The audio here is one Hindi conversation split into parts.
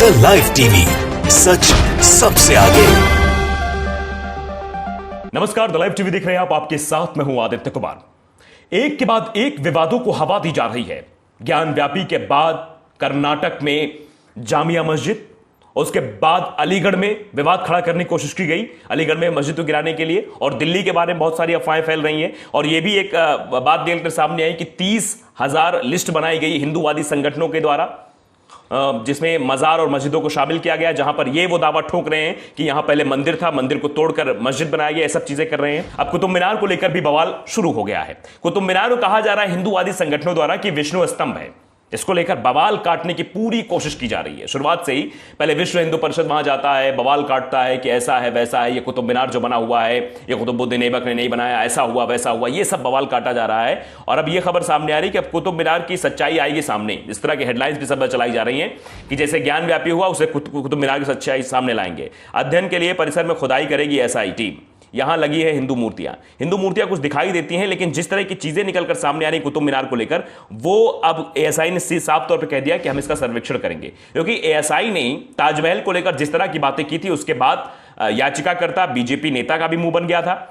द लाइव टीवी, सच सबसे आगे। नमस्कार, द लाइव टीवी देख रहे हैं आप। आपके साथ मैं हूं आदित्य कुमार। एक के बाद एक विवादों को हवा दी जा रही है। ज्ञान व्यापी के बाद कर्नाटक में जामिया मस्जिद, उसके बाद अलीगढ़ में विवाद खड़ा करने की कोशिश की गई, अलीगढ़ में मस्जिद को गिराने के लिए। और दिल्ली के बारे में बहुत सारी अफवाहें फैल रही हैं। और यह भी एक बात निकलकर सामने आई कि 30,000 लिस्ट बनाई गई हिंदूवादी संगठनों के द्वारा, जिसमें मजार और मस्जिदों को शामिल किया गया, जहां पर ये वो दावा ठोक रहे हैं कि यहां पहले मंदिर था, मंदिर को तोड़कर मस्जिद बनाया गया। ये सब चीजें कर रहे हैं। अब कुतुब मीनार को लेकर भी बवाल शुरू हो गया है। कुतुब मीनार को कहा जा रहा है हिंदूवादी संगठनों द्वारा कि विष्णु स्तंभ है। इसको लेकर बवाल काटने की पूरी कोशिश की जा रही है। शुरुआत से ही पहले विश्व हिंदू परिषद वहां जाता है, बवाल काटता है कि ऐसा है वैसा है, ये कुतुब मीनार जो बना हुआ है ये कुतुबुद्दीन ऐबक ने नहीं बनाया, ऐसा हुआ वैसा हुआ, ये सब बवाल काटा जा रहा है। और अब ये खबर सामने आ रही है कि अब कुतुब मीनार की सच्चाई आएगी सामने। इस तरह की हेडलाइंस भी सब चलाई जा रही हैं कि जैसे ज्ञान व्यापी हुआ उसे कुतुब मीनार की सच्चाई सामने लाएंगे। अध्ययन के लिए परिसर में खुदाई करेगी एसआई टीम। यहां लगी है हिंदू मूर्तियां कुछ दिखाई देती हैं, लेकिन जिस तरह की चीजें निकलकर सामने आ रही कुतुब मीनार को लेकर, वो अब एएसआई ने साफ तौर पे कह दिया कि हम इसका सर्वेक्षण करेंगे। क्योंकि एएसआई ने ताजमहल को लेकर जिस तरह की बातें की थी, उसके बाद याचिकाकर्ता बीजेपी नेता का भी मुंह बन गया था।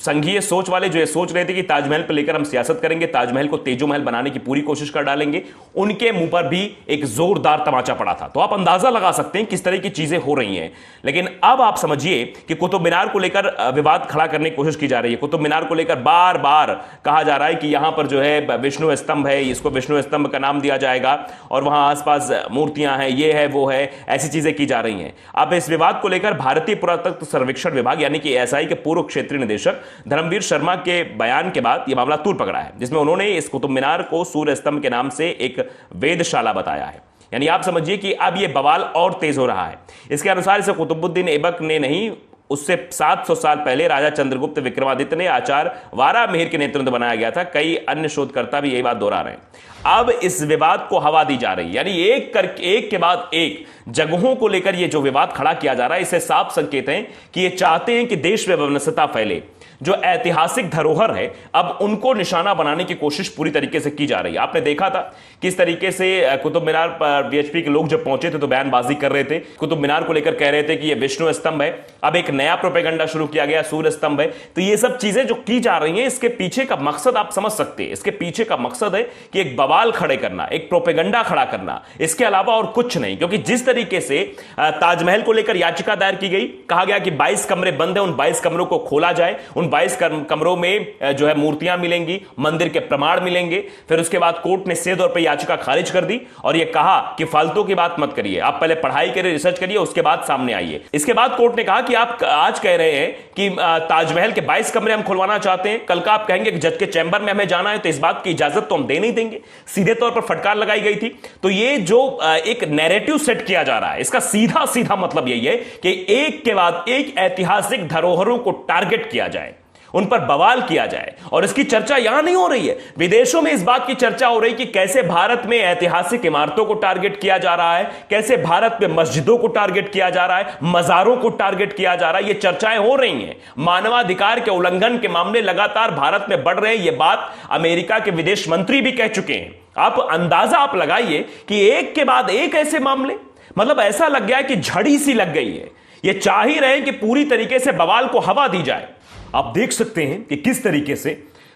संघीय सोच वाले जो ये सोच रहे थे कि ताजमहल पर लेकर हम सियासत करेंगे, ताजमहल को तेजो महल बनाने की पूरी कोशिश कर डालेंगे, उनके मुंह पर भी एक जोरदार तमाचा पड़ा था। तो आप अंदाजा लगा सकते हैं किस तरह की चीजें हो रही हैं। लेकिन अब आप समझिए कि कुतुब मीनार को लेकर विवाद खड़ा करने की कोशिश की जा रही है। कुतुब मीनार को लेकर बार बार कहा जा रहा है कि यहां पर जो है विष्णु स्तंभ है, इसको विष्णु स्तंभ का नाम दिया जाएगा, और वहां आसपास मूर्तियां हैं, ये है वो है, ऐसी चीजें की जा रही हैं। अब इस विवाद को लेकर भारतीय पुरातत्व सर्वेक्षण विभाग यानी कि एएसआई के पूर्व क्षेत्रीय निदेशक धर्मवीर शर्मा के बयान के बाद यह मामला तूल पकड़ा है, जिसमें उन्होंने इस कुतुब मीनार को सूर्य स्तंभ के नाम से एक वेधशाला बताया है। यानी आप समझिए कि अब यह बवाल और तेज हो रहा है। इसके अनुसार इसे कुतुबुद्दीन ऐबक ने नहीं, उससे 700 साल पहले राजा चंद्रगुप्त विक्रमादित्य ने आचार्य वारामिहिर के नेतृत्व में बनाया गया था। कई अन्य शोधकर्ता भी यही बात दोहरा रहे हैं। अब इस विवाद को हवा दी जा रही है, यानी एक के बाद एक जगहों को लेकर यह जो विवाद खड़ा किया जा रहा है, इससे साफ संकेत है कि ये चाहते हैं कि देश में वैमनस्यता फैले। जो ऐतिहासिक धरोहर है, अब उनको निशाना बनाने की कोशिश पूरी तरीके से की जा रही है। आपने देखा था किस तरीके से कुतुब मीनार पर वीएचपी के लोग जब पहुंचे थे तो बयानबाजी कर रहे थे, कुतुब मीनार को लेकर कह रहे थे कि यह विष्णु स्तंभ है। अब एक नया प्रोपेगेंडा शुरू किया गया, सूर्य स्तंभ है। तो ये सब चीजें जो की जा रही हैं, इसके पीछे का मकसद आप समझ सकते हैं। इसके पीछे का मकसद है कि एक बवाल खड़े करना, एक प्रोपेगेंडा खड़ा करना, इसके अलावा और कुछ नहीं। क्योंकि जिस तरीके से ताजमहल को लेकर याचिका दायर की गई, कहा गया कि 22 कमरे बंद है, उन 22 कमरों को खोला जाए, उन 22 कमरों में जो है मूर्तियां मिलेंगी, मंदिर के प्रमाण मिलेंगे। फिर उसके बाद कोर्ट ने सीधे तौर पर याचिका खारिज कर दी और यह कहा कि फालतू की बात मत करिए, आप पहले पढ़ाई करिए, रिसर्च करिए, उसके बाद सामने आइए। इसके बाद कोर्ट ने कहा कि आप आज कह रहे हैं कि ताजमहल के 22 कमरे हम खुलवाना चाहते हैं, कल का आप कहेंगे कि जज के चैंबर में हमें जाना है, तो इस बात की इजाजत तो हम दे नहीं देंगे। सीधे तौर पर फटकार लगाई गई थी। तो ये जो एक नैरेटिव सेट किया जा रहा है, इसका सीधा सीधा मतलब यही है कि एक के बाद एक ऐतिहासिक धरोहरों को टारगेट किया जाए, उन पर बवाल किया जाए। और इसकी चर्चा यहां नहीं हो रही है, विदेशों में इस बात की चर्चा हो रही कि कैसे भारत में ऐतिहासिक इमारतों को टारगेट किया जा रहा है, कैसे भारत में मस्जिदों को टारगेट किया जा रहा है, मजारों को टारगेट किया जा रहा है। ये चर्चाएं हो रही हैं। मानवाधिकार के उल्लंघन के मामले लगातार भारत में बढ़ रहे हैं। यह बात अमेरिका के विदेश मंत्री भी कह चुके हैं। आप अंदाजा आप लगाइए कि एक के बाद एक ऐसे मामले, मतलब ऐसा लग गया है कि झड़ी सी लग गई है। ये चाह ही रहे कि पूरी तरीके से बवाल को हवा दी जाए। आप देख सकते हैं कि किस तरीके से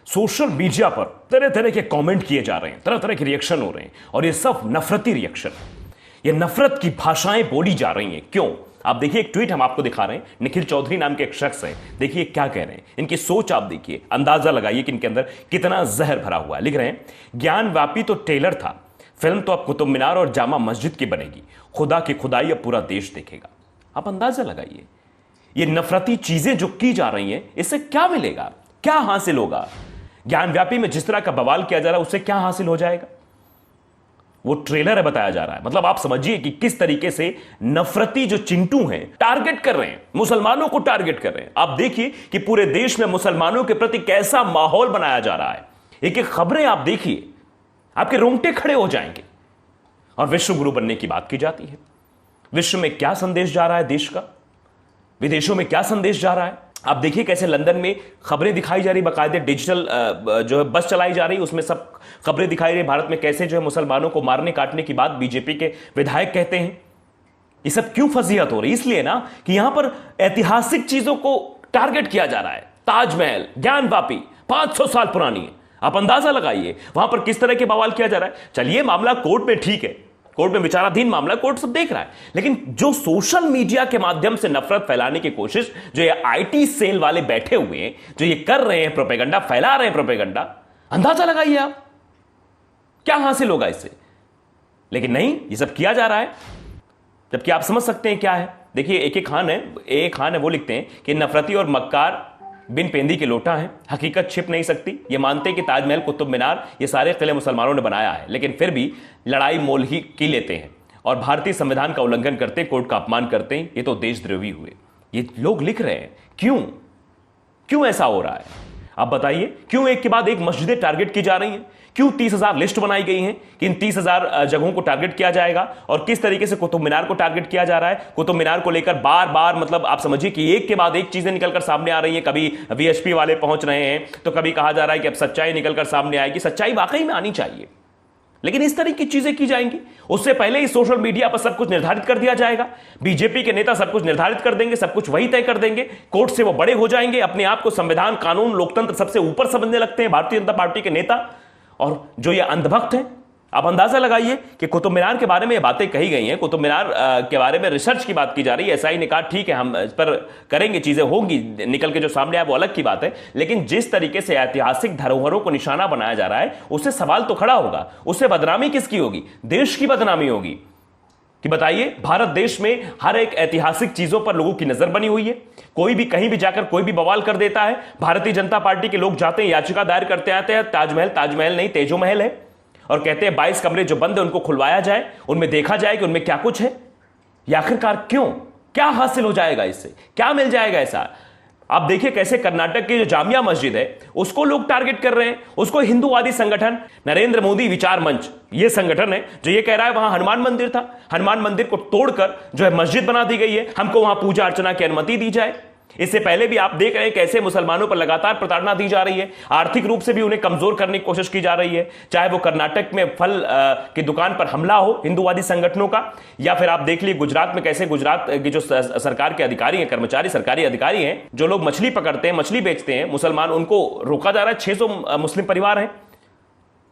सोशल मीडिया पर तरह तरह के कमेंट किए जा रहे हैं, तरह तरह के रिएक्शन हो रहे हैं, और ये सब नफरती रिएक्शन, ये नफरत की भाषाएं बोली जा रही हैं। क्यों? आप देखिए, एक ट्वीट हम आपको दिखा रहे हैं। निखिल चौधरी नाम के एक शख्स हैं, देखिए क्या कह रहे हैं। इनकी सोच आप देखिए, अंदाजा लगाइए कि इनके अंदर कितना जहर भरा हुआ है। लिख रहे हैं, ज्ञान व्यापी तो टेलर था, फिल्म तो अब कुतुब मीनार और जामा मस्जिद की बनेगी, खुदा की खुदाई अब पूरा देश देखेगा। आप अंदाजा लगाइए, ये नफरती चीजें जो की जा रही हैं, इससे क्या मिलेगा, क्या हासिल होगा? ज्ञान व्यापी में जिस तरह का बवाल किया जा रहा है, उससे क्या हासिल हो जाएगा? वो ट्रेलर है बताया जा रहा है। मतलब आप समझिए कि किस तरीके से नफरती जो चिंटू हैं टारगेट कर रहे हैं, मुसलमानों को टारगेट कर रहे हैं। आप देखिए कि पूरे देश में मुसलमानों के प्रति कैसा माहौल बनाया जा रहा है। एक एक खबरें आप देखिए, आपके रोंगटे खड़े हो जाएंगे। और विश्व गुरु बनने की बात की जाती है। विश्व में क्या संदेश जा रहा है देश का, विदेशों में क्या संदेश जा रहा है। आप देखिए कैसे लंदन में खबरें दिखाई जा रही, बाकायदे डिजिटल जो है बस चलाई जा रही, उसमें सब खबरें दिखाई रही। भारत में कैसे जो है मुसलमानों को मारने काटने की बात बीजेपी के विधायक कहते हैं। ये सब क्यों फजीहत हो रही? इसलिए ना कि यहां पर ऐतिहासिक चीजों को टारगेट किया जा रहा है। ताजमहल, ज्ञानवापी 500 साल पुरानी है। आप अंदाजा लगाइए वहां पर किस तरह के बवाल किया जा रहा है। चलिए मामला कोर्ट में, ठीक है, कोर्ट में विचाराधीन मामला, कोर्ट सब देख रहा है, लेकिन जो सोशल मीडिया के माध्यम से नफरत फैलाने की कोशिश, जो ये आईटी सेल वाले बैठे हुए हैं, जो ये कर रहे हैं, प्रोपेगेंडा फैला रहे हैं, प्रोपेगेंडा, अंदाजा लगाइए आप क्या हासिल होगा इससे। लेकिन नहीं, ये सब किया जा रहा है, जबकि आप समझ सकते हैं क्या है। देखिए एक खान है वो लिखते हैं कि नफरती और मक्कार बिन पेंदी के लोटा हैं, हकीकत छिप नहीं सकती। ये मानते हैं कि ताजमहल, कुतुब मीनार, ये सारे किले मुसलमानों ने बनाया है, लेकिन फिर भी लड़ाई मोल ही की लेते हैं और भारतीय संविधान का उल्लंघन करते हैं, कोर्ट का अपमान करते हैं। ये तो देशद्रोही हुए। ये लोग लिख रहे हैं, क्यों ऐसा हो रहा है? आप बताइए, क्यों एक के बाद एक मस्जिदें टारगेट की जा रही हैं? क्यों 30,000 लिस्ट बनाई गई हैं कि इन 30,000 जगहों को टारगेट किया जाएगा? और किस तरीके से कुतुब मीनार को टारगेट किया जा रहा है? कुतुब मीनार को लेकर बार बार, मतलब आप समझिए कि एक के बाद एक चीजें निकलकर सामने आ रही हैं। कभी वीएचपी वाले पहुंच रहे हैं, तो कभी कहा जा रहा है कि अब सच्चाई निकलकर सामने आएगी। सच्चाई वाकई में आनी चाहिए, लेकिन इस तरह की चीजें की जाएंगी। उससे पहले ही सोशल मीडिया पर सब कुछ निर्धारित कर दिया जाएगा। बीजेपी के नेता सब कुछ निर्धारित कर देंगे, सब कुछ वही तय कर देंगे। कोर्ट से वो बड़े हो जाएंगे, अपने आप को संविधान, कानून, लोकतंत्र सबसे ऊपर समझने लगते हैं भारतीय जनता पार्टी के नेता। और जो ये अंधभक्त हैं, आप अंदाजा लगाइए कि कुतुब मीनार के बारे में ये बातें कही गई हैं, कुतुब मीनार के बारे में रिसर्च की बात की जा रही है। एसआई ने कहा ठीक है, हम इस पर करेंगे, चीजें होंगी, निकल के जो सामने आए वो अलग की बात है। लेकिन जिस तरीके से ऐतिहासिक धरोहरों को निशाना बनाया जा रहा है, उससे सवाल तो खड़ा होगा। उससे बदनामी किसकी होगी? देश की बदनामी होगी। कि बताइए, भारत देश में हर एक ऐतिहासिक चीजों पर लोगों की नजर बनी हुई है। कोई भी कहीं भी जाकर कोई भी बवाल कर देता है। भारतीय जनता पार्टी के लोग जाते हैं, याचिका दायर करते आते हैं, ताजमहल नहीं तेजो महल है, और कहते हैं 22 कमरे जो बंद है उनको खुलवाया जाए, उनमें देखा जाए कि उनमें क्या कुछ है। ये आखिरकार क्यों? क्या हासिल हो जाएगा इससे? क्या मिल जाएगा ऐसा? आप देखिए कैसे कर्नाटक की जो जामिया मस्जिद है उसको लोग टारगेट कर रहे हैं। उसको हिंदूवादी संगठन नरेंद्र मोदी विचार मंच, ये संगठन है जो ये कह रहा है वहां हनुमान मंदिर था, हनुमान मंदिर को तोड़कर जो है मस्जिद बना दी गई है, हमको वहां पूजा अर्चना की अनुमति दी जाए। इससे पहले भी आप देख रहे हैं कैसे मुसलमानों पर लगातार प्रताड़ना दी जा रही है, आर्थिक रूप से भी उन्हें कमजोर करने की कोशिश की जा रही है। चाहे वो कर्नाटक में फल की दुकान पर हमला हो हिंदूवादी संगठनों का, या फिर आप देख लीजिए गुजरात में कैसे गुजरात की जो सरकार के अधिकारी हैं, कर्मचारी, सरकारी अधिकारी हैं, जो लोग मछली पकड़ते हैं, मछली बेचते हैं मुसलमान, उनको रोका जा रहा है। 600 मुस्लिम परिवार हैं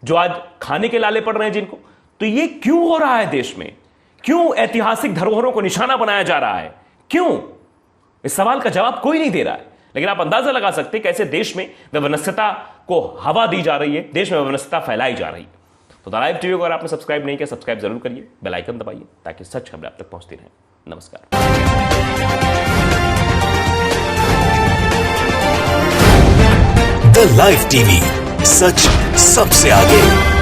जो आज खाने के लाले पड़ रहे हैं जिनको। तो ये क्यों हो रहा है देश में? क्यों ऐतिहासिक धरोहरों को निशाना बनाया जा रहा है? क्यों? इस सवाल का जवाब कोई नहीं दे रहा है। लेकिन आप अंदाजा लगा सकते हैं कैसे देश में वैमनस्यता को हवा दी जा रही है, देश में वैमनस्यता फैलाई जा रही है। तो द लाइव टीवी को अगर आपने सब्सक्राइब नहीं किया, सब्सक्राइब जरूर करिए, बेल आइकन दबाइए ताकि सच खबरें आप तक पहुंचती रहें। नमस्कार। द लाइव टीवी, सच सबसे आगे।